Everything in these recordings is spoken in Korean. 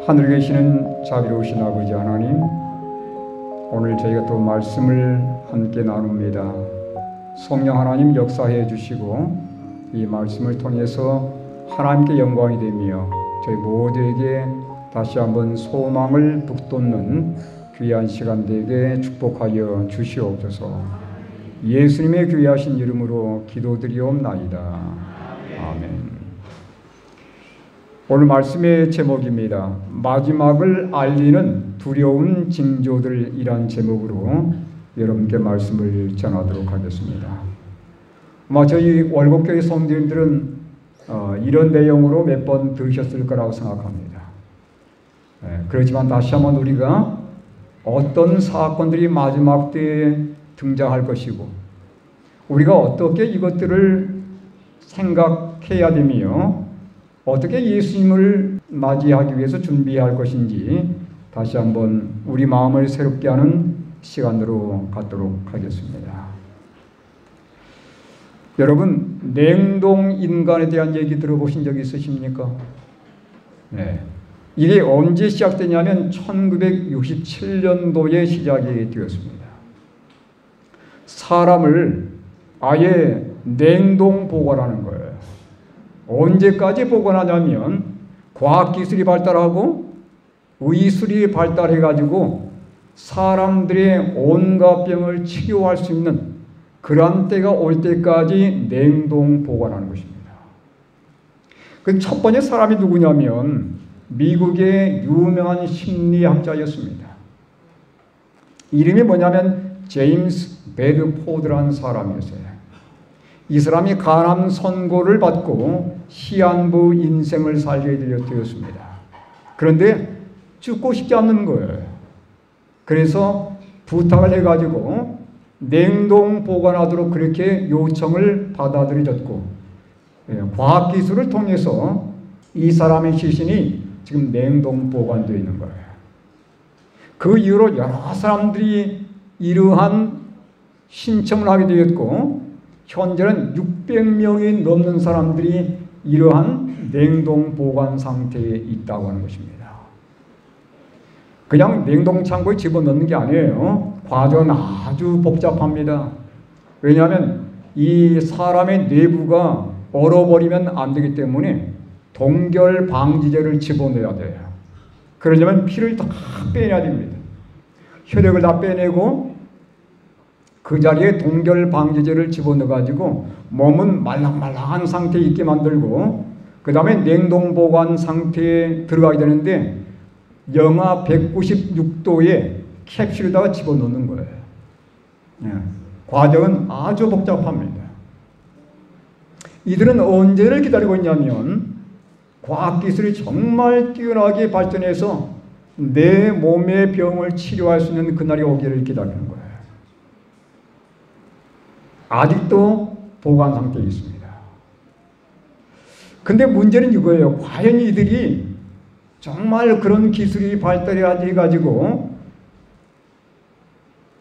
하늘에 계시는 자비로우신 아버지 하나님, 오늘 저희가 또 말씀을 함께 나눕니다. 성령 하나님 역사해 주시고 이 말씀을 통해서 하나님께 영광이 되며 저희 모두에게 다시 한번 소망을 북돋는 귀한 시간 되게 축복하여 주시옵소서. 예수님의 귀하신 이름으로 기도드리옵나이다. 아멘. 오늘 말씀의 제목입니다. 마지막을 알리는 두려운 징조들이란 제목으로 여러분께 말씀을 전하도록 하겠습니다. 아마 저희 월곡교회 성도님들은 이런 내용으로 몇 번 들으셨을 거라고 생각합니다. 그렇지만 다시 한번 우리가 어떤 사건들이 마지막 때에 등장할 것이고 우리가 어떻게 이것들을 생각해야 되며 어떻게 예수님을 맞이하기 위해서 준비할 것인지 다시 한번 우리 마음을 새롭게 하는 시간으로 갖도록 하겠습니다. 여러분, 냉동인간에 대한 얘기 들어보신 적 있으십니까? 네. 이게 언제 시작되냐면 1967년도에 시작이 되었습니다. 사람을 아예 냉동 보관하는 거예요. 언제까지 보관하냐면 과학기술이 발달하고 의술이 발달해가지고 사람들의 온갖 병을 치료할 수 있는 그런 때가 올 때까지 냉동 보관하는 것입니다. 그 첫 번째 사람이 누구냐면 미국의 유명한 심리학자였습니다. 이름이 뭐냐면 제임스 베드포드라는 사람이었어요. 이 사람이 간암 선고를 받고 시한부 인생을 살게 되었습니다. 그런데 죽고 싶지 않는 거예요. 그래서 부탁을 해가지고 냉동 보관하도록 그렇게 요청을 받아들여졌고, 과학기술을 통해서 이 사람의 시신이 지금 냉동 보관되어 있는 거예요. 그 이후로 여러 사람들이 이러한 신청을 하게 되었고, 현재는 600명이 넘는 사람들이 이러한 냉동 보관 상태에 있다고 하는 것입니다. 그냥 냉동창고에 집어넣는 게 아니에요. 과정은 아주 복잡합니다. 왜냐하면 이 사람의 내부가 얼어버리면 안 되기 때문에 동결 방지제를 집어넣어야 돼요. 그러려면 피를 다 빼내야 됩니다. 혈액을 다 빼내고 그 자리에 동결 방지제를 집어넣어가지고 몸은 말랑말랑한 상태에 있게 만들고 그 다음에 냉동 보관 상태에 들어가게 되는데 영하 196도에 캡슐에다가 집어넣는 거예요. 과정은 아주 복잡합니다. 이들은 언제를 기다리고 있냐면 과학기술이 정말 뛰어나게 발전해서 내 몸의 병을 치료할 수 있는 그날이 오기를 기다리는 거예요. 아직도 보관 상태에 있습니다. 근데 문제는 이거예요. 과연 이들이 정말 그런 기술이 발달해가지고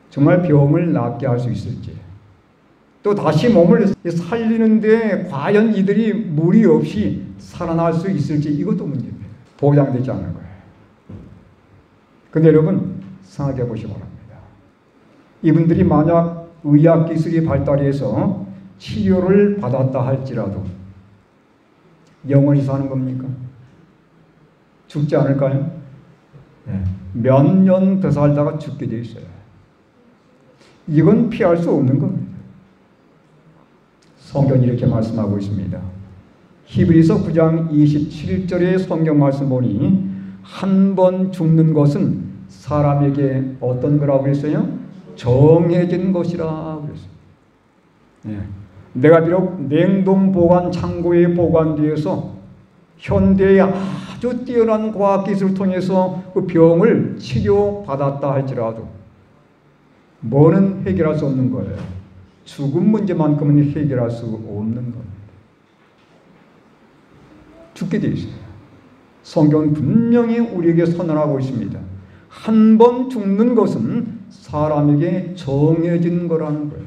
정말 병을 낫게 할 수 있을지, 또 다시 몸을 살리는데 과연 이들이 무리 없이 살아날 수 있을지, 이것도 문제입니다. 보장되지 않는 거예요. 근데 여러분 생각해 보시기 바랍니다. 이분들이 만약 의학기술이 발달해서 치료를 받았다 할지라도 영원히 사는 겁니까? 죽지 않을까요? 몇 년 더 살다가 죽게 돼 있어요. 이건 피할 수 없는 겁니다. 성경이 이렇게 말씀하고 있습니다. 히브리서 9장 27절의 성경 말씀 보니 한 번 죽는 것은 사람에게 어떤 거라고 했어요? 정해진 것이라 그랬어요. 내가 비록 냉동 보관 창고에 보관되어서 현대의 아주 뛰어난 과학기술을 통해서 그 병을 치료받았다 할지라도 뭐는 해결할 수 없는 거예요. 죽음 문제만큼은 해결할 수 없는 겁니다. 죽게 되어 있어요. 성경은 분명히 우리에게 선언하고 있습니다. 한 번 죽는 것은 사람에게 정해진 거라는 거예요.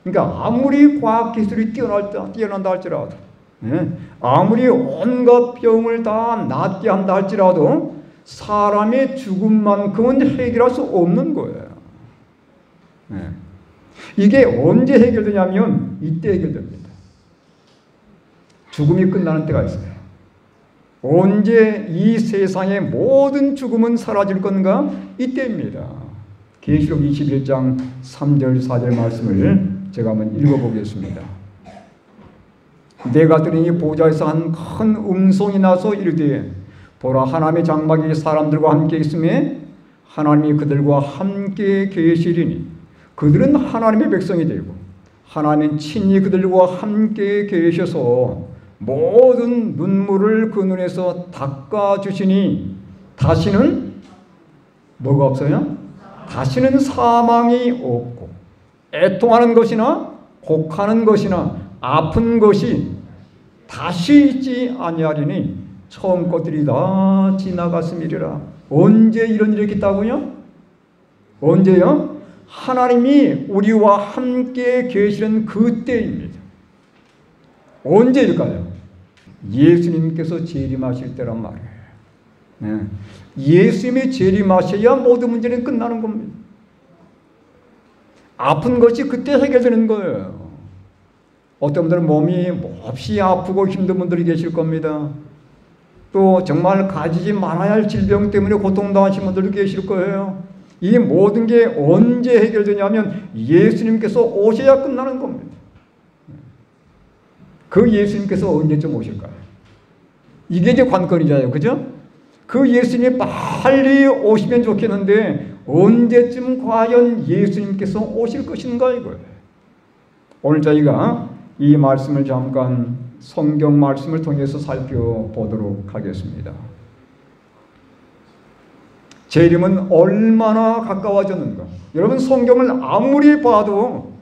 그러니까 아무리 과학기술이 뛰어난다 할지라도 아무리 온갖 병을 다 낫게 한다 할지라도 사람의 죽음만큼은 해결할 수 없는 거예요. 네. 이게 언제 해결되냐면 이때 해결됩니다. 죽음이 끝나는 때가 있어요. 언제 이 세상의 모든 죽음은 사라질 건가? 이때입니다. 계시록 21장 3절 4절 말씀을 제가 한번 읽어보겠습니다. 내가 들으니 보좌에서 한 큰 음성이 나서 이르되 보라 하나님의 장막이 사람들과 함께 있음에 하나님이 그들과 함께 계시리니 그들은 하나님의 백성이 되고 하나님은 친히 그들과 함께 계셔서 모든 눈물을 그 눈에서 닦아주시니 다시는 뭐가 없어요? 다시는 사망이 없고 애통하는 것이나 곡하는 것이나 아픈 것이 다시 있지 아니하리니 처음 것들이 다 지나갔음이리라. 언제 이런 일이 있겠다고요? 언제요? 하나님이 우리와 함께 계시는 그때입니다. 언제일까요? 예수님께서 재림하실 때란 말이에요. 네. 예수님이 재림하셔야 모든 문제는 끝나는 겁니다. 아픈 것이 그때 해결되는 거예요. 어떤 분들은 몸이 몹시 아프고 힘든 분들이 계실 겁니다. 또 정말 가지지 말아야 할 질병 때문에 고통당하신 분들도 계실 거예요. 이 모든 게 언제 해결되냐면 예수님께서 오셔야 끝나는 겁니다. 그 예수님께서 언제쯤 오실까요? 이게 이제 관건이잖아요. 그죠? 그 예수님이 빨리 오시면 좋겠는데 언제쯤 과연 예수님께서 오실 것인가 이거예요. 오늘 저희가 이 말씀을 잠깐 성경 말씀을 통해서 살펴보도록 하겠습니다. 재림은 얼마나 가까워졌는가. 여러분 성경을 아무리 봐도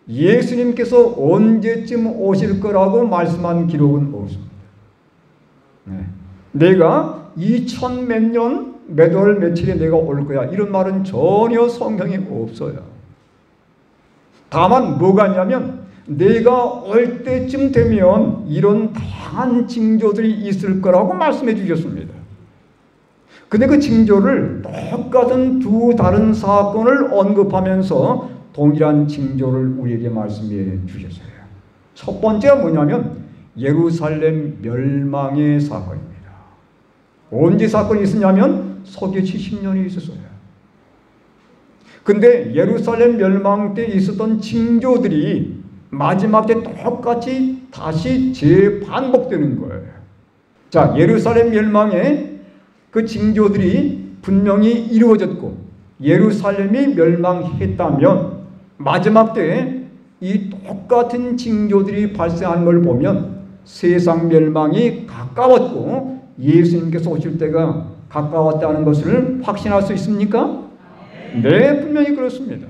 예수님께서 언제쯤 오실 거라고 말씀한 기록은 없습니다. 네. 내가 2000 몇 년 몇 월 며칠에 내가 올 거야 이런 말은 전혀 성경에 없어요. 다만 뭐가 있냐면 내가 올 때쯤 되면 이런 다양한 징조들이 있을 거라고 말씀해 주셨습니다. 근데 그 징조를 똑같은 두 다른 사건을 언급하면서 동일한 징조를 우리에게 말씀해 주셨어요. 첫 번째가 뭐냐면 예루살렘 멸망의 사건입니다. 언제 사건이 있었냐면 서기 70년이 있었어요. 근데 예루살렘 멸망 때 있었던 징조들이 마지막 때 똑같이 다시 재반복되는 거예요. 자, 예루살렘 멸망의 그 징조들이 분명히 이루어졌고 예루살렘이 멸망했다면 마지막 때에 이 똑같은 징조들이 발생한 걸 보면 세상 멸망이 가까웠고 예수님께서 오실 때가 가까웠다는 것을 확신할 수 있습니까? 네, 분명히 그렇습니다.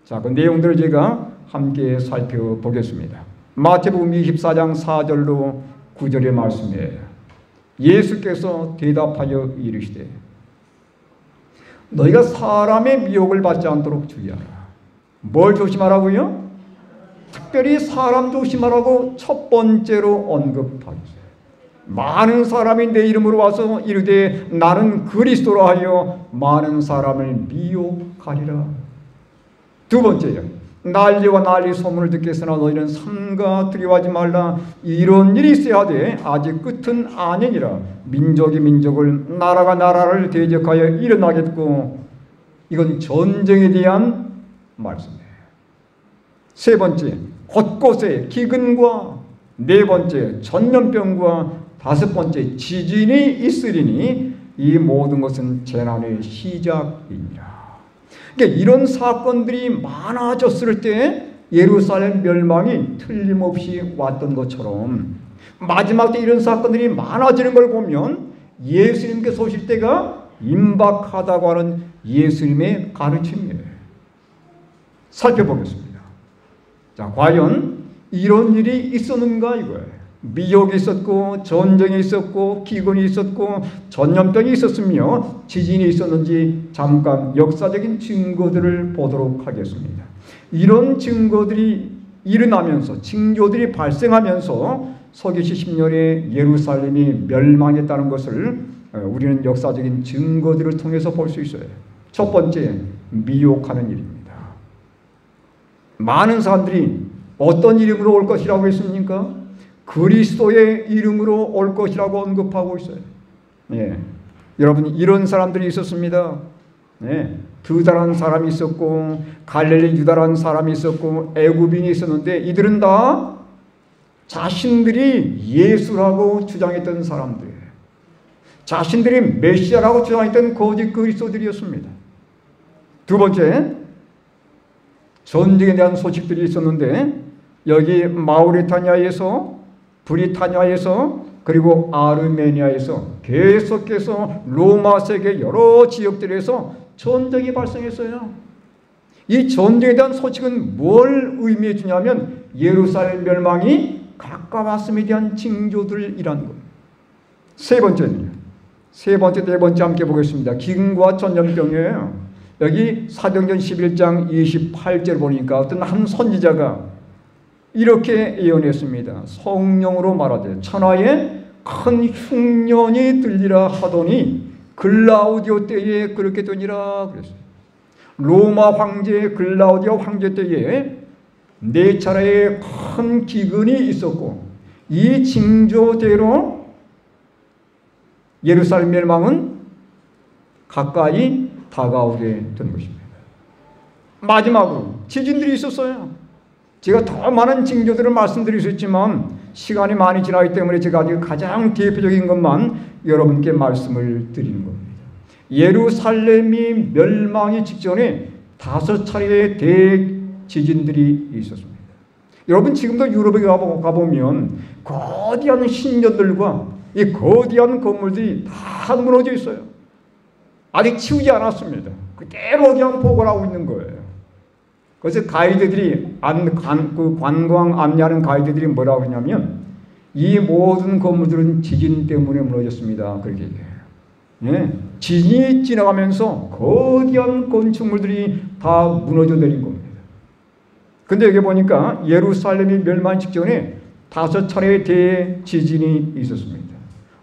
자, 그 내용들을 제가 함께 살펴보겠습니다. 마태복음 24장 4절로 9절의 말씀이에요. 예수께서 대답하여 이르시되 너희가 사람의 미혹을 받지 않도록 주의하라. 뭘 조심하라고요? 특별히 사람 조심하라고 첫 번째로 언급하셨어요. 많은 사람이 내 이름으로 와서 이르되 나는 그리스도라 하여 많은 사람을 미혹하리라. 두 번째요. 난리와 난리 소문을 듣겠으나 너희는 삼가 두려워하지 말라. 이런 일이 있어야 돼. 아직 끝은 아니니라. 민족이 민족을 나라가 나라를 대적하여 일어나겠고 이건 전쟁에 대한 말씀이에요. 세 번째, 곳곳에 기근과 네 번째, 전염병과 다섯 번째, 지진이 있으리니 이 모든 것은 재난의 시작이니라. 그러니까 이런 사건들이 많아졌을 때 예루살렘 멸망이 틀림없이 왔던 것처럼 마지막 때 이런 사건들이 많아지는 걸 보면 예수님께서 오실 때가 임박하다고 하는 예수님의 가르침이에요. 살펴보겠습니다. 자, 과연 이런 일이 있었는가 이거예요. 미혹이 있었고 전쟁이 있었고 기근이 있었고 전염병이 있었으며 지진이 있었는지 잠깐 역사적인 증거들을 보도록 하겠습니다. 이런 증거들이 일어나면서 징조들이 발생하면서 서기 70년에 예루살렘이 멸망했다는 것을 우리는 역사적인 증거들을 통해서 볼 수 있어요. 첫 번째, 미혹하는 일입니다. 많은 사람들이 어떤 이름으로 올 것이라고 했습니까? 그리스도의 이름으로 올 것이라고 언급하고 있어요. 예. 여러분, 이런 사람들이 있었습니다. 예. 드다라는 사람이 있었고, 갈릴리 유다라는 사람이 있었고, 애굽인이 있었는데, 이들은 다 자신들이 예수라고 주장했던 사람들이에요. 자신들이 메시아라고 주장했던 거짓 그리스도들이었습니다. 두 번째, 전쟁에 대한 소식들이 있었는데, 여기 마우리타니아에서, 브리타니아에서, 그리고 아르메니아에서 계속해서 로마 세계 여러 지역들에서 전쟁이 발생했어요. 이 전쟁에 대한 소식은 뭘 의미해 주냐면 예루살렘 멸망이 가까웠음에 대한 징조들이라는 겁니다. 세 번째는요. 세 번째, 네 번째 함께 보겠습니다. 기근과 전염병이에요. 여기 사도행전 11장 28절 보니까 어떤 한 선지자가 이렇게 예언했습니다. 성령으로 말하되 천하에 큰 흉년이 들리라 하더니 글라우디오 때에 그렇게 되니라 그랬어요. 로마 황제 글라우디오 황제 때에 네 차례의 큰 기근이 있었고 이 징조대로 예루살렘 멸망은 가까이 다가오게 된 것입니다. 마지막으로 지진들이 있었어요. 제가 더 많은 징조들을 말씀드릴 수 있지만 시간이 많이 지나기 때문에 제가 아직 가장 대표적인 것만 여러분께 말씀을 드리는 겁니다. 예루살렘이 멸망이 직전에 5차례의 대지진들이 있었습니다. 여러분 지금도 유럽에 가보면 거대한 신전들과 이 거대한 건물들이 다 무너져 있어요. 아직 치우지 않았습니다. 그대로 그냥 보관하고 있는 거예요. 그래서 가이드들이 관광 안내하는 가이드들이 뭐라고 하냐면 이 모든 건물들은 지진 때문에 무너졌습니다. 그렇게 얘기해요. 예, 지진이 지나가면서 거대한 건축물들이 다 무너져 내린 겁니다. 근데 여기 보니까 예루살렘이 멸망 직전에 5차례의 대지진이 있었습니다.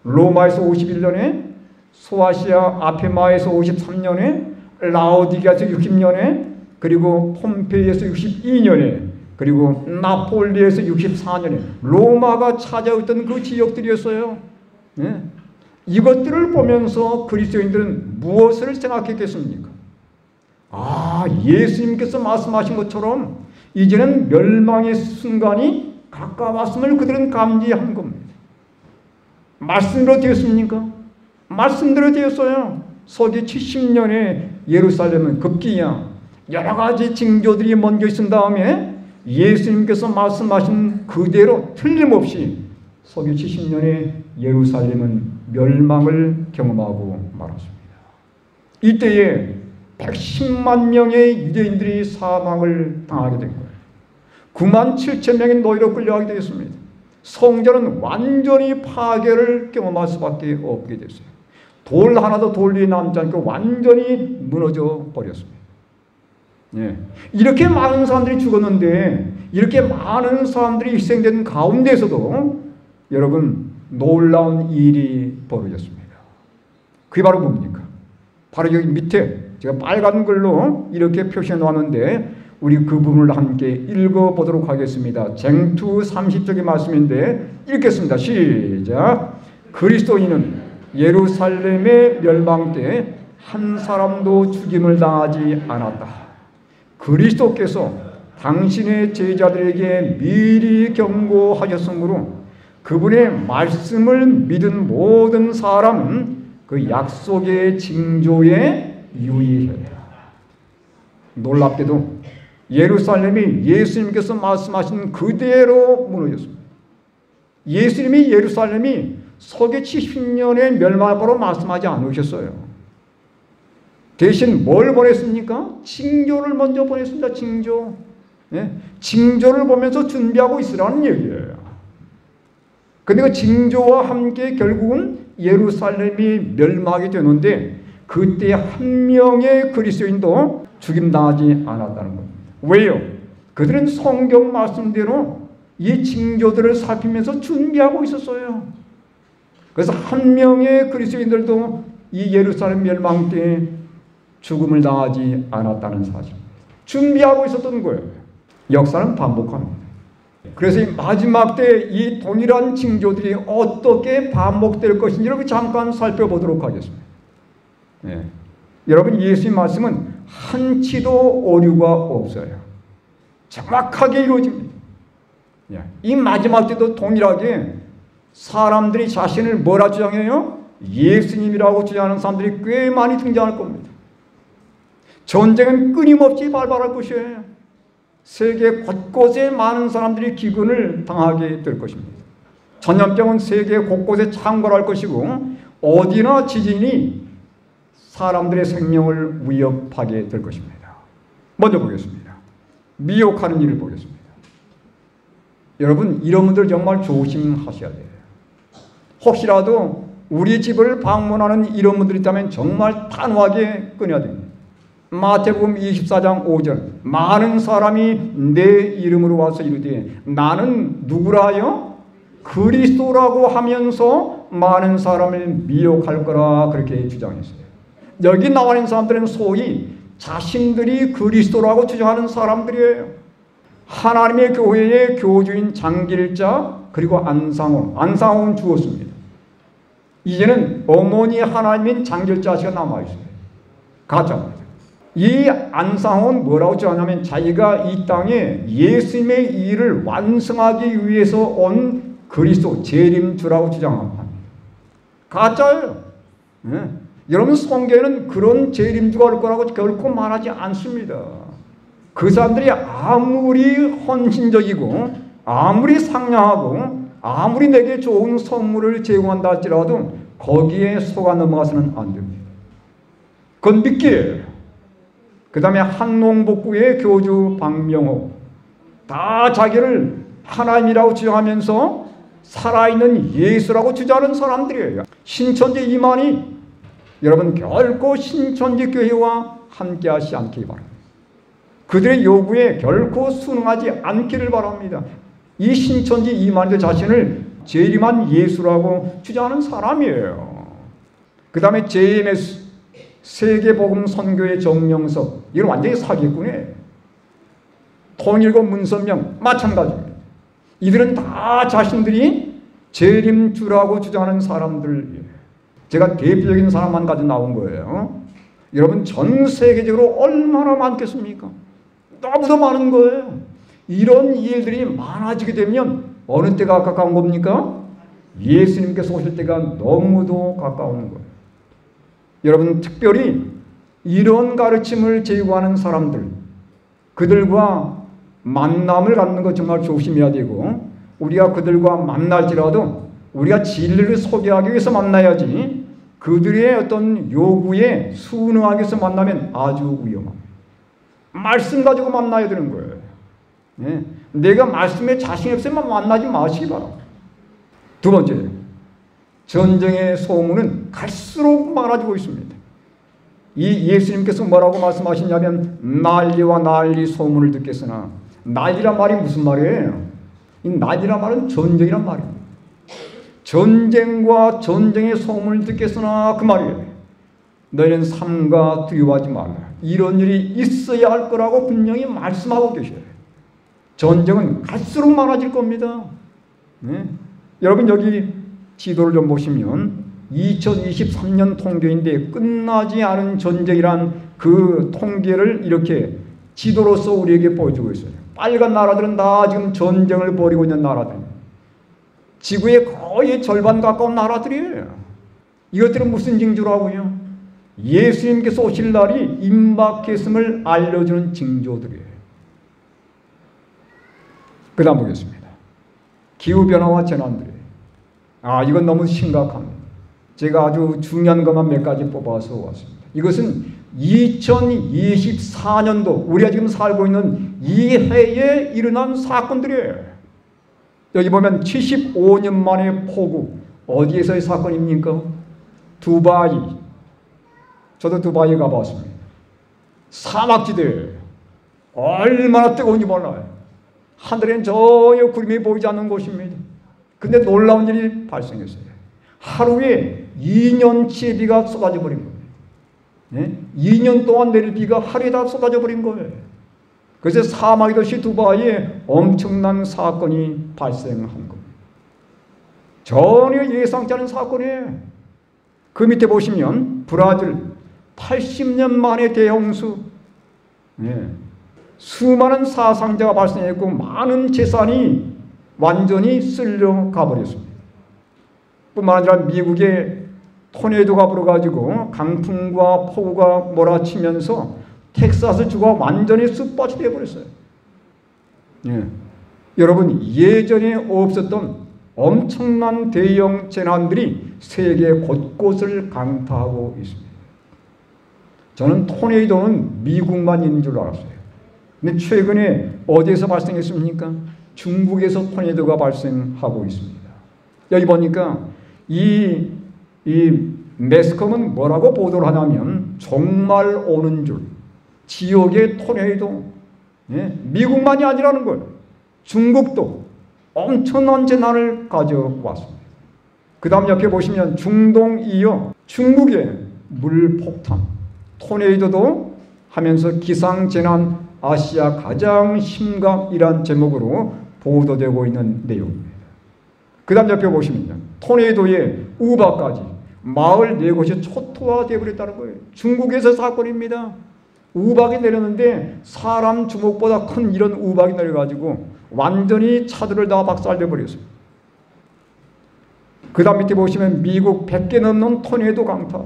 로마에서 51년에, 소아시아 아페마에서 53년에, 라오디게아에서 60년에, 그리고 폼페이에서 62년에, 그리고 나폴리에서 64년에 로마가 찾아왔던 그 지역들이었어요. 네. 이것들을 보면서 그리스도인들은 무엇을 생각했겠습니까? 아, 예수님께서 말씀하신 것처럼 이제는 멸망의 순간이 가까웠음을 그들은 감지한 겁니다. 말씀대로 되었습니까? 말씀대로 되었어요. 서기 70년에 예루살렘은 급기야 여러 가지 징조들이 먼저 있은 다음에 예수님께서 말씀하신 그대로 틀림없이 서기 70년에 예루살렘은 멸망을 경험하고 말았습니다. 이때에 110만 명의 유대인들이 사망을 당하게 된 거예요. 9만 7천 명의 노예로 끌려가게 되었습니다. 성전은 완전히 파괴를 경험할 수밖에 없게 됐어요. 돌 하나도 돌 위에 남지 않고 완전히 무너져 버렸습니다. 예. 이렇게 많은 사람들이 죽었는데 이렇게 많은 사람들이 희생된 가운데서도 여러분 놀라운 일이 벌어졌습니다. 그게 바로 뭡니까? 바로 여기 밑에 제가 빨간 글로 이렇게 표시해 놓았는데 우리 그 부분을 함께 읽어보도록 하겠습니다. 쟁투 30쪽의 말씀인데 읽겠습니다. 시작. 그리스도인은 예루살렘의 멸망 때 한 사람도 죽임을 당하지 않았다. 그리스도께서 당신의 제자들에게 미리 경고하셨으므로 그분의 말씀을 믿은 모든 사람은 그 약속의 징조에 유의해라. 놀랍게도 예루살렘이 예수님께서 말씀하신 그대로 무너졌습니다. 예수님이 예루살렘이 서기 70년에 멸망할 거로 말씀하지 않으셨어요. 대신 뭘 보냈습니까? 징조를 먼저 보냈습니다. 징조. 예? 징조를 보면서 준비하고 있으라는 얘기예요. 근데 그 징조와 함께 결국은 예루살렘이 멸망이 되는데 그때 한 명의 그리스도인도 죽임당하지 않았다는 겁니다. 왜요? 그들은 성경 말씀대로 이 징조들을 살피면서 준비하고 있었어요. 그래서 한 명의 그리스도인들도 이 예루살렘 멸망 때 죽음을 당하지 않았다는 사실. 준비하고 있었던 거예요. 역사는 반복합니다. 그래서 이 마지막 때 이 동일한 징조들이 어떻게 반복될 것인지를 잠깐 살펴보도록 하겠습니다. 예. 여러분, 예수의 말씀은 한치도 오류가 없어요. 정확하게 이루어집니다. 예. 이 마지막 때도 동일하게 사람들이 자신을 뭐라 주장해요? 예수님이라고 주장하는 사람들이 꽤 많이 등장할 겁니다. 전쟁은 끊임없이 발발할 것이에요. 세계 곳곳에 많은 사람들이 기근을 당하게 될 것입니다. 전염병은 세계 곳곳에 창궐할 것이고 어디나 지진이 사람들의 생명을 위협하게 될 것입니다. 먼저 보겠습니다. 미혹하는 일을 보겠습니다. 여러분, 이런 분들 정말 조심하셔야 돼요. 혹시라도 우리 집을 방문하는 이런 분들이 있다면 정말 단호하게 끊어야 됩니다. 마태복음 24장 5절, 많은 사람이 내 이름으로 와서 이르되 나는 누구라 하여? 그리스도라고 하면서 많은 사람을 미혹할 거라 그렇게 주장했어요. 여기 나와 있는 사람들은 소위 자신들이 그리스도라고 주장하는 사람들이에요. 하나님의 교회의 교주인 장길자 그리고 안상홍은 죽었습니다. 이제는 어머니 하나님인 장길자 씨가 남아있어요. 가짜입니다. 이 안상홍은 뭐라고 주장하냐면 자기가 이 땅에 예수님의 일을 완성하기 위해서 온 그리스도 재림주라고 주장합니다. 가짜예요. 네. 여러분, 성경에는 그런 재림주가 올 거라고 결코 말하지 않습니다. 그 사람들이 아무리 헌신적이고 아무리 상냥하고 아무리 내게 좋은 선물을 제공한다 할지라도 거기에 속아 넘어가서는 안 됩니다. 그건 믿기예요. 그 다음에 한농복구의 교주 박명호, 다 자기를 하나님이라고 주장하면서 살아있는 예수라고 주장하는 사람들이에요. 신천지 이만희, 여러분 결코 신천지 교회와 함께 하시지 않기 바랍니다. 그들의 요구에 결코 순응하지 않기를 바랍니다. 이 신천지 이만희도 자신을 재림한 예수라고 주장하는 사람이에요. 그 다음에 JMS 세계복음 선교의 정명석, 이건 완전히 사기꾼이에요. 통일고 문선명 마찬가지입니다. 이들은 다 자신들이 재림주라고 주장하는 사람들이에요. 제가 대표적인 사람만 가지고 나온 거예요. 여러분, 전 세계적으로 얼마나 많겠습니까? 너무도 많은 거예요. 이런 일들이 많아지게 되면 어느 때가 가까운 겁니까? 예수님께서 오실 때가 너무도 가까운 거예요. 여러분, 특별히 이런 가르침을 제공하는 사람들, 그들과 만남을 갖는 것 정말 조심해야 되고, 우리가 그들과 만날지라도 우리가 진리를 소개하기 위해서 만나야지 그들의 어떤 요구에 순응하기 위해서 만나면 아주 위험합니다. 말씀 가지고 만나야 되는 거예요. 네. 내가 말씀에 자신이 없으면 만나지 마시기 바랍니다. 두 번째, 전쟁의 소문은 갈수록 많아지고 있습니다. 이 예수님께서 뭐라고 말씀하시냐면 난리와 난리 소문을 듣겠으나, 난리란 말이 무슨 말이에요? 이 난리란 말은 전쟁이란 말입니다. 전쟁과 전쟁의 소문을 듣겠으나 그 말이에요. 너희는 삼가 두려워하지 말라. 이런 일이 있어야 할 거라고 분명히 말씀하고 계셔요. 전쟁은 갈수록 많아질 겁니다. 네. 여러분, 여기 지도를 좀 보시면 2023년 통계인데 끝나지 않은 전쟁이란 그 통계를 이렇게 지도로서 우리에게 보여주고 있어요. 빨간 나라들은 다 지금 전쟁을 벌이고 있는 나라들입니다. 지구의 거의 절반 가까운 나라들이에요. 이것들은 무슨 징조라고요? 예수님께서 오실 날이 임박했음을 알려주는 징조들이에요. 그 다음 보겠습니다. 기후변화와 재난들이에요. 이건 너무 심각합니다. 제가 아주 중요한 것만 몇 가지 뽑아서 왔습니다. 이것은 2024년도 우리가 지금 살고 있는 이 해에 일어난 사건들이에요. 여기 보면 75년 만의 폭우, 어디에서의 사건입니까? 두바이. 저도 두바이 가봤습니다. 사막지대예요. 얼마나 뜨거운지 몰라요. 하늘엔 전혀 구름이 보이지 않는 곳입니다. 근데 놀라운 일이 발생했어요. 하루에 2년치의 비가 쏟아져 버린 거예요. 네? 2년 동안 내릴 비가 하루에 다 쏟아져 버린 거예요. 그래서 사막의 도시 두바이에 엄청난 사건이 발생한 겁니다. 전혀 예상치 않은 사건이에요. 그 밑에 보시면 브라질 80년 만에 대홍수, 수많은 사상자가 발생했고 많은 재산이 완전히 쓸려가 버렸습니다. 뿐만 아니라 미국에 토네이도가 불어가지고 강풍과 폭우가 몰아치면서 텍사스 주가 완전히 쑥밭이 되어버렸어요. 여러분, 예전에 없었던 엄청난 대형 재난들이 세계 곳곳을 강타하고 있습니다. 저는 토네이도는 미국만 있는 줄 알았어요. 근데 최근에 어디에서 발생했습니까? 중국에서 토네이도가 발생하고 있습니다. 여기 보니까 이 매스컴은 뭐라고 보도를 하냐면 정말 오는 줄, 지역의 토네이도, 미국만이 아니라는 거예요. 중국도 엄청난 재난을 가져왔습니다. 그 다음 옆에 보시면 중동 이어 중국의 물폭탄, 토네이도도 하면서 기상재난 아시아 가장 심각이란 제목으로 보도되고 있는 내용입니다. 그 다음 옆에 보시면 토네이도의 우박까지 마을 4곳이 초토화되어 버렸다는 거예요. 중국에서 사건입니다. 우박이 내렸는데 사람 주먹보다 큰 이런 우박이 내려가지고 완전히 차들을 다 박살내 버렸어요. 그 다음 밑에 보시면 미국 100개 넘는 토네이도 강타.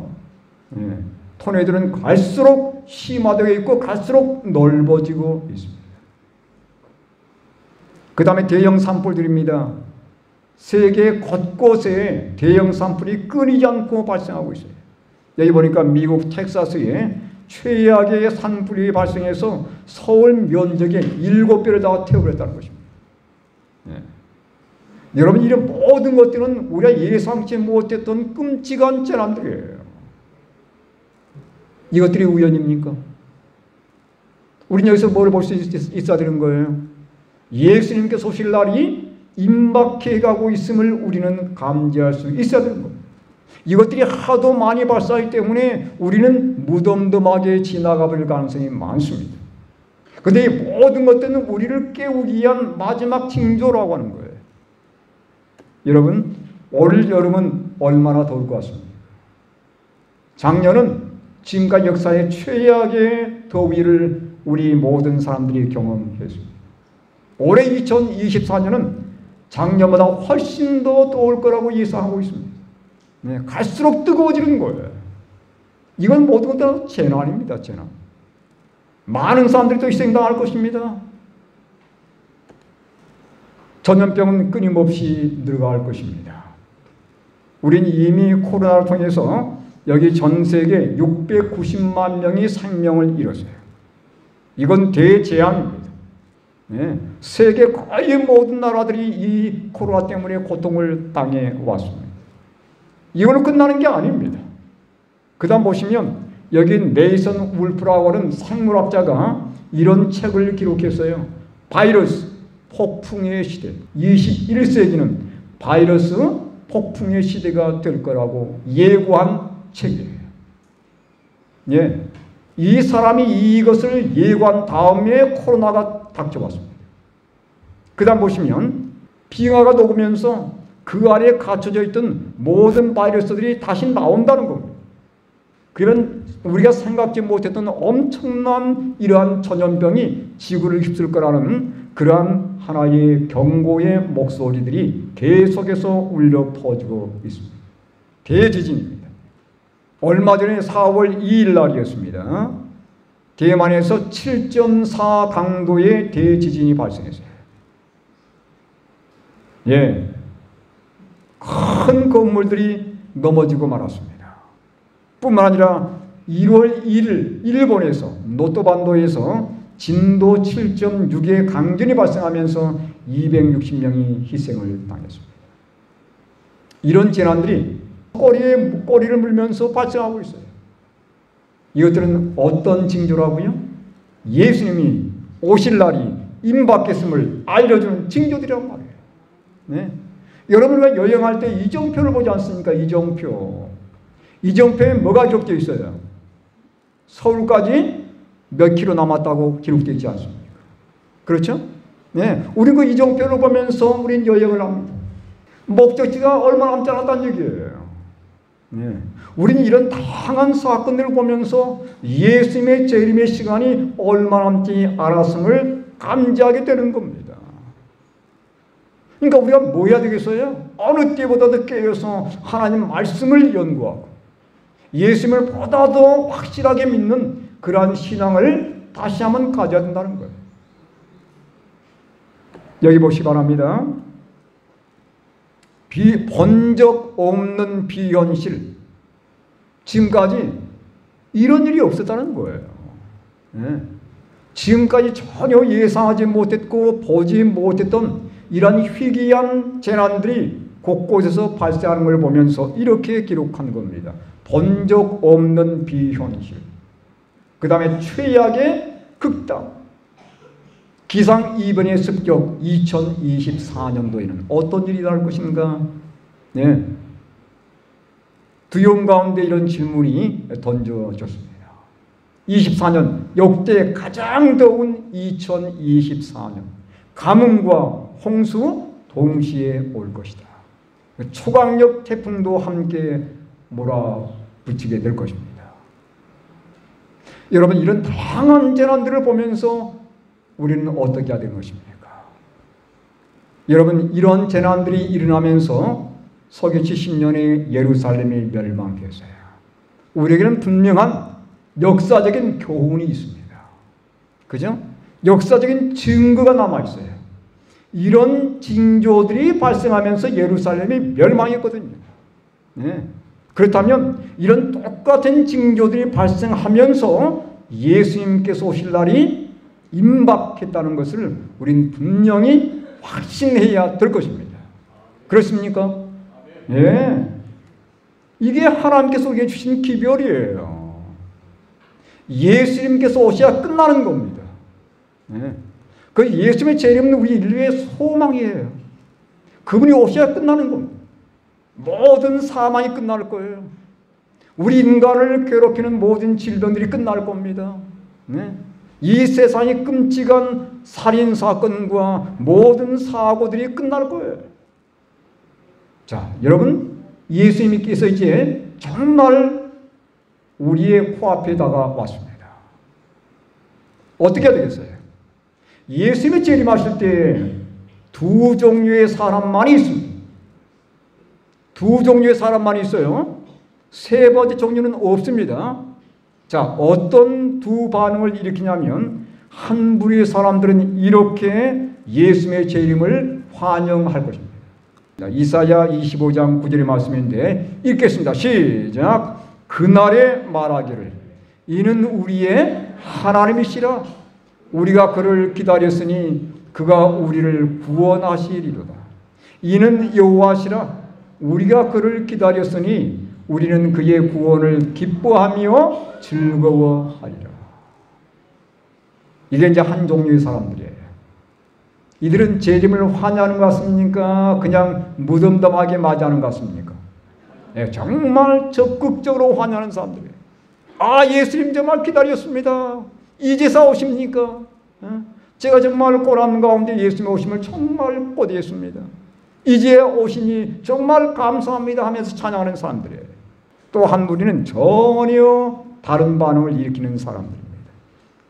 토네이도는 갈수록 심화되어 있고 갈수록 넓어지고 있습니다. 그 다음에 대형 산불들입니다. 세계 곳곳에 대형 산불이 끊이지 않고 발생하고 있어요. 여기 보니까 미국 텍사스에 최악의 산불이 발생해서 서울 면적의 7배를 다 태워버렸다는 것입니다. 여러분, 이런 모든 것들은 우리가 예상치 못했던 끔찍한 재난들이에요. 이것들이 우연입니까? 우리는 여기서 뭘 볼 수 있어야 되는 거예요? 예수님께서 오실 날이 임박해 가고 있음을 우리는 감지할 수 있어야 되는 거예요. 이것들이 하도 많이 발생하기 때문에 우리는 무덤덤하게 지나가 버릴 가능성이 많습니다. 그런데 이 모든 것들은 우리를 깨우기 위한 마지막 징조라고 하는 거예요. 여러분, 올 여름은 얼마나 더울 것 같습니까? 작년은 지금까지 역사의 최악의 더위를 우리 모든 사람들이 경험했습니다. 올해 2024년은 작년보다 훨씬 더 더울 거라고 예상하고 있습니다. 갈수록 뜨거워지는 거예요. 이건 모든 다 재난입니다. 재난. 많은 사람들이 또 희생당할 것입니다. 전염병은 끊임없이 늘어갈 것입니다. 우린 이미 코로나를 통해서 여기 전 세계 690만 명이 생명을 잃었어요. 이건 대재앙입니다. 세계 거의 모든 나라들이 이 코로나 때문에 고통을 당해 왔습니다. 이걸로 끝나는 게 아닙니다. 그 다음 보시면 여기 네이선 울프라고 하는 생물학자가 이런 책을 기록했어요. 바이러스 폭풍의 시대, 21세기는 바이러스 폭풍의 시대가 될 거라고 예고한 책이에요. 이 사람이 이것을 예고한 다음에 코로나가 닥쳐왔습니다. 그 다음 보시면 빙하가 녹으면서 그 안에 갇혀져 있던 모든 바이러스들이 다시 나온다는 겁니다. 그러면 우리가 생각지 못했던 엄청난 이러한 전염병이 지구를 휩쓸 거라는 그러한 하나의 경고의 목소리들이 계속해서 울려 퍼지고 있습니다. 대지진입니다. 얼마 전에 4월 2일 날이었습니다. 대만에서 7.4 강도의 대지진이 발생했어요. 큰 건물들이 넘어지고 말았습니다. 뿐만 아니라 1월 1일 일본에서 노토반도에서 진도 7.6의 강진이 발생하면서 260명이 희생을 당했습니다. 이런 재난들이 꼬리를 물면서 발생하고 있어요. 이것들은 어떤 징조라고요? 예수님이 오실 날이 임박했음을 알려주는 징조들이란 말이에요. 여러분과 여행할 때 이정표를 보지 않습니까? 이정표. 이정표에 뭐가 기록되어 있어요? 서울까지 몇 킬로 남았다고 기록되어 있지 않습니까? 그렇죠? 네. 우린 그 이정표를 보면서 우린 여행을 합니다. 목적지가 얼마 남지 않았다는 얘기예요. 네. 우리는 이런 다양한 사건들을 보면서 예수님의 재림의 시간이 얼마 남지 않았음을 감지하게 되는 겁니다. 그러니까 우리가 뭐 해야 되겠어요? 어느 때보다도 깨어서 하나님 말씀을 연구하고 예수님을 보다 더 확실하게 믿는 그러한 신앙을 다시 한번 가져야 된다는 거예요. 여기 보시기 바랍니다. 본 적 없는 비현실. 지금까지 이런 일이 없었다는 거예요. 네. 지금까지 전혀 예상하지 못했고 보지 못했던 이런 희귀한 재난들이 곳곳에서 발생하는 걸 보면서 이렇게 기록한 겁니다. 본 적 없는 비현실. 그 다음에 최악의 극단. 기상 이변의 습격 2024년도에는 어떤 일이 날 것인가? 네. 두려움 가운데 이런 질문이 던져졌습니다. 24년 역대 가장 더운 2024년. 가뭄과 홍수 동시에 올 것이다. 초강력 태풍도 함께 몰아붙이게 될 것입니다. 여러분, 이런 다양한 재난들을 보면서 우리는 어떻게 해야 되는 것입니까? 여러분, 이런 재난들이 일어나면서 서기 70년에 예루살렘이 멸망했어요. 우리에게는 분명한 역사적인 교훈이 있습니다. 그죠? 역사적인 증거가 남아있어요. 이런 징조들이 발생하면서 예루살렘이 멸망했거든요. 네. 그렇다면 이런 똑같은 징조들이 발생하면서 예수님께서 오실 날이 임박했다는 것을 우린 분명히 확신해야 될 것입니다. 그렇습니까? 예. 이게 하나님께서 우리에게 주신 기별이에요. 예수님께서 오셔야 끝나는 겁니다. 예. 그 예수님의 재림은 우리 인류의 소망이에요. 그분이 오셔야 끝나는 겁니다. 모든 사망이 끝날 거예요. 우리 인간을 괴롭히는 모든 질병들이 끝날 겁니다. 네. 이 세상의 끔찍한 살인사건과 모든 사고들이 끝날 거예요. 자, 여러분, 예수님께서 이제 정말 우리의 코앞에 다가왔습니다. 어떻게 해야 되겠어요? 예수님이 재림하실 때 두 종류의 사람만이 있습니다. 두 종류의 사람만이 있어요. 세 번째 종류는 없습니다. 자, 어떤 두 반응을 일으키냐면 한 부류의 사람들은 이렇게 예수님의 재림을 환영할 것입니다. 이사야 25장 9절의 말씀인데 읽겠습니다. 시작. 그날에 말하기를 이는 우리의 하나님이시라. 우리가 그를 기다렸으니 그가 우리를 구원하시리로다. 이는 여호와시라. 우리가 그를 기다렸으니 우리는 그의 구원을 기뻐하며 즐거워하리라. 이게 이제 한 종류의 사람들이에요. 이들은 재림을 환영하는 것 같습니까? 그냥 무덤덤하게 맞이하는 것 같습니까? 네, 정말 적극적으로 환영하는 사람들이에요. 아, 예수님 정말 기다렸습니다. 이제서 오십니까? 제가 정말 고난 가운데 예수님 오심을 정말 고대했습니다. 이제 오시니 정말 감사합니다 하면서 찬양하는 사람들이에요. 또 한 무리는 전혀 다른 반응을 일으키는 사람들입니다.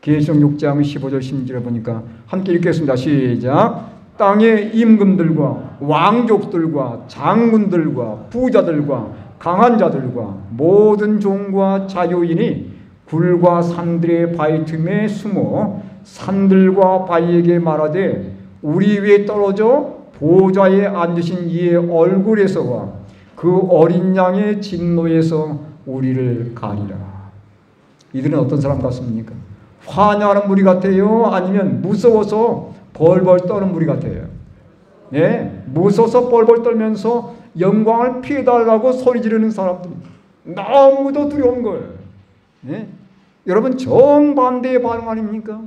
계시록 6장 15절 16절을 보니까 함께 읽겠습니다. 시작. 땅의 임금들과 왕족들과 장군들과 부자들과 강한 자들과 모든 종과 자유인이 굴과 산들의 바위 틈에 숨어 산들과 바위에게 말하되 우리 위에 떨어져 보좌에 앉으신 이의 얼굴에서와 그 어린 양의 진노에서 우리를 가리라. 이들은 어떤 사람 같습니까? 환영하는 무리 같아요? 아니면 무서워서 벌벌 떠는 무리 같아요? 네, 무서워서 벌벌 떨면서 영광을 피해달라고 소리 지르는 사람들. 너무도 두려운 거예요. 네? 여러분, 정반대의 반응 아닙니까?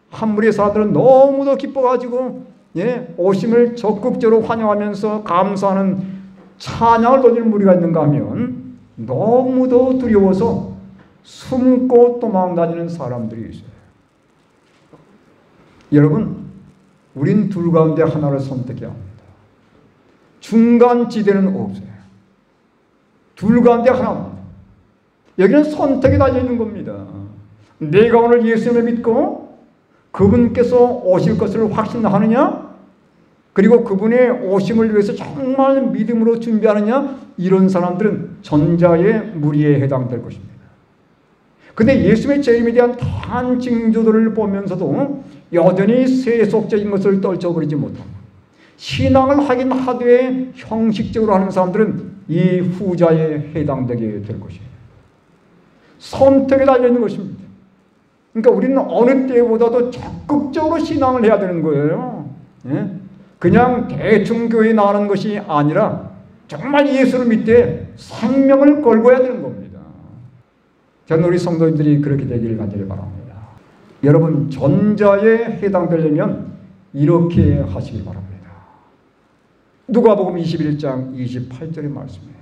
한 무리의 사람들은 너무도 기뻐가지고 오심을 적극적으로 환영하면서 감사하는 찬양을 던지는 무리가 있는가 하면 너무도 두려워서 숨고 도망다니는 사람들이 있어요. 여러분, 우린 둘 가운데 하나를 선택해야 합니다. 중간 지대는 없어요. 둘 가운데 하나입니다. 여기는 선택이 달려 있는 겁니다. 내가 오늘 예수님을 믿고 그분께서 오실 것을 확신하느냐, 그리고 그분의 오심을 위해서 정말 믿음으로 준비하느냐, 이런 사람들은 전자의 무리에 해당될 것입니다. 근데 예수님의 재림에 대한 다양한 징조들을 보면서도 여전히 세속적인 것을 떨쳐버리지 못합니다. 신앙을 하긴 하되 형식적으로 하는 사람들은 이 후자에 해당되게 될 것이에요. 선택에 달려있는 것입니다. 그러니까 우리는 어느 때보다도 적극적으로 신앙을 해야 되는 거예요. 그냥 대충 교회에 나가는 것이 아니라 정말 예수를 믿되 생명을 걸고 해야 되는 겁니다. 저는 우리 성도님들이 그렇게 되기를 간절히 바랍니다. 여러분, 전자에 해당되려면 이렇게 하시기 바랍니다. 누가복음 21장 28절의 말씀이에요.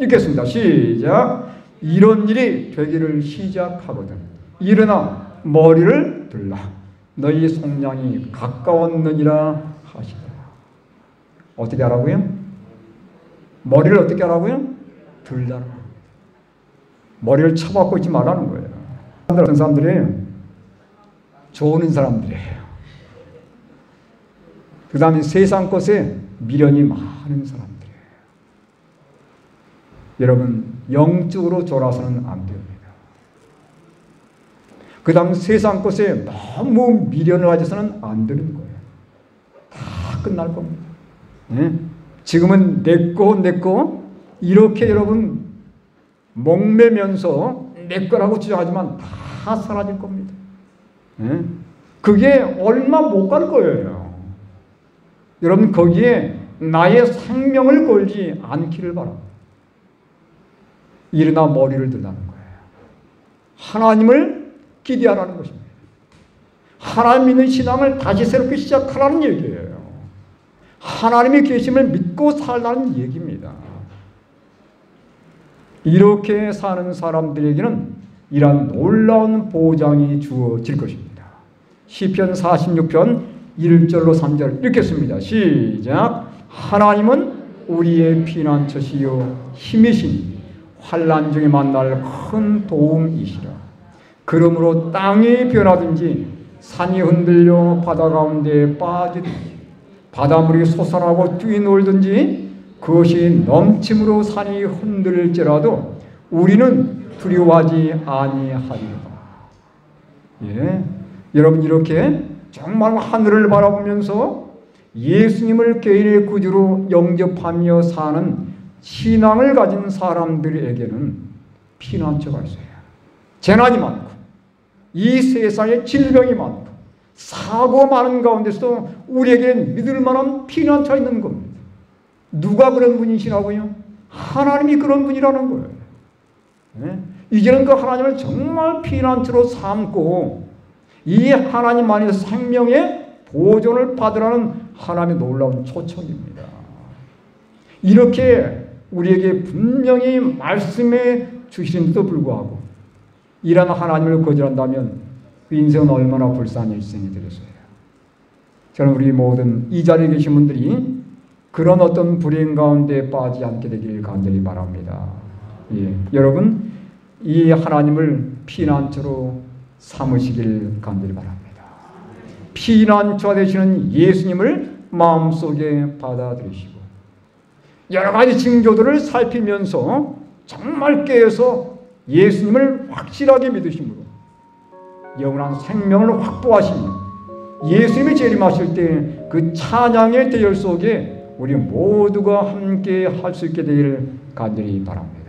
읽겠습니다. 시작. 이런 일이 되기를 시작하거든 일어나 머리를 들라. 너희 속량이 가까웠느니라 하시더라. 어떻게 하라고요? 머리를 어떻게 하라고요? 들라라. 머리를 쳐박고 있지 말라는 거예요. 어떤 사람들이 좋은 사람들이에요. 그 다음에 세상 것에 미련이 많은 사람들이에요. 여러분, 영적으로 졸아서는 안 됩니다. 그 다음 세상 것에 너무 미련을 가져서는 안 되는 거예요. 다 끝날 겁니다. 지금은 내꺼 이렇게 여러분 목매면서 내 거라고 주장하지만 다 사라질 겁니다. 그게 얼마 못 갈 거예요. 여러분, 거기에 나의 생명을 걸지 않기를 바랍니다. 일어나 머리를 들라는 거예요. 하나님을 기대하라는 것입니다. 하나님 믿는 신앙을 다시 새롭게 시작하라는 얘기예요. 하나님의 계심을 믿고 살라는 얘기입니다. 이렇게 사는 사람들에게는 이러한 놀라운 보장이 주어질 것입니다. 시편 46편 1절로 3절 읽겠습니다. 시작. 하나님은 우리의 피난처시요 힘이시니 환난 중에 만날 큰 도움이시라. 그러므로 땅이 변하든지 산이 흔들려 바다 가운데 빠지든지 바닷물이 솟아나고 뛰놀든지 그것이 넘침으로 산이 흔들릴지라도 우리는 두려워하지 아니하리라. 여러분, 이렇게 정말 하늘을 바라보면서 예수님을 개인의 구주로 영접하며 사는 신앙을 가진 사람들에게는 피난처가 있어요. 재난이 많고 이 세상에 질병이 많고 사고가 많은 가운데서도 우리에게 믿을 만한 피난처가 있는 겁니다. 누가 그런 분이시라고요? 하나님이 그런 분이라는 거예요. 이제는 그 하나님을 정말 피난처로 삼고 이 하나님 안에서 생명의 보존을 받으라는 하나님의 놀라운 초청입니다. 이렇게 우리에게 분명히 말씀해 주시는데도 불구하고 이런 하나님을 거절한다면 그 인생은 얼마나 불쌍한 일생이 되겠어요. 저는 우리 모든 이 자리에 계신 분들이 그런 어떤 불행 가운데 빠지지 않게 되길 간절히 바랍니다. 여러분, 이 하나님을 피난처로 삼으시길 간절히 바랍니다. 피난처 되시는 예수님을 마음속에 받아들이시고 여러 가지 징조들을 살피면서 정말 깨어서 예수님을 확실하게 믿으심으로 영원한 생명을 확보하시며 예수님이 재림하실 때 그 찬양의 대열 속에 우리 모두가 함께 할 수 있게 되기를 간절히 바랍니다.